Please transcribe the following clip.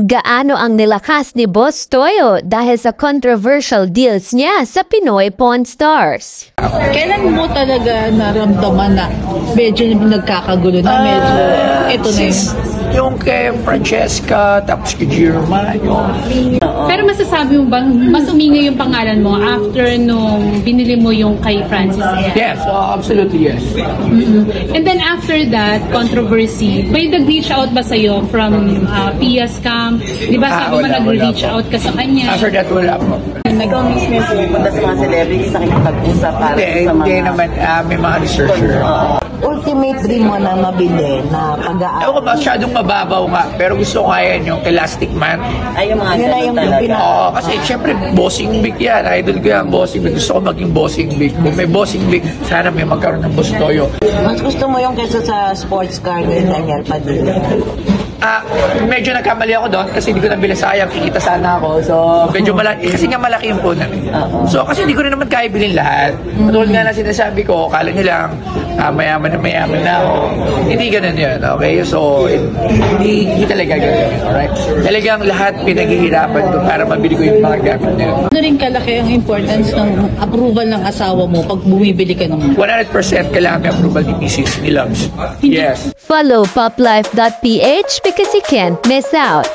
Gaano ang nilakas ni Boss Toyo dahil sa controversial deals niya sa Pinoy Pawn Stars? Kailan mo talaga naramdaman na medyo nagkakagulo na medyo ito na yun? Yung kay Francesca, tapos kay Girma, Pero masasabi mo bang mas umingay yung pangalan mo after nung binili mo yung kay Francis? Yes, absolutely yes. And then after that, controversy, may nag-reach out ba sa'yo from Pia Scam? Di ba sabi mo nag-reach out ka sa kanya? After that, wala po. Ikaw mismo yung pupunta sa mga celebrities na nakikipag-usap para sa mga... Hindi naman, may mga researcher. Ultimate dream mo na mabili na pag-aaral. Ewan ko, masyadong mababaw nga, pero gusto ko kaya yung Elastic Man. Ay, yung mga ganun talaga. Oo, kasi syempre, bossing big yan. Idol ko yan, bossing big. Gusto ko maging bossing big. Kung may bossing big, sana may magkaroon ng Boss Toyo. Mas gusto mo yung kesa sa sports car ni Daniel Padilla? Medyo nagkamali ako doon kasi hindi ko nabili, sayang, kikita sana ako. So, medyo malaki, kasi nga malaki yung punan. So, kasi hindi ko na naman kaya bilhin lahat. Patulad nga na sinasabi ko, kala nyo lang, mayaman na ako. Hindi ganun yun, okay? So, hindi talaga ganun yun, alright? Talagang lahat pinaghihirapan ko para mabili ko yung mga gamit na yun. Ano rin kalaki ang importance ng approval ng asawa mo pag bumibili ka ng 100% kailangan may approval ni Mrs. ni Loves. Yes. Follow poplife.ph because you can't miss out.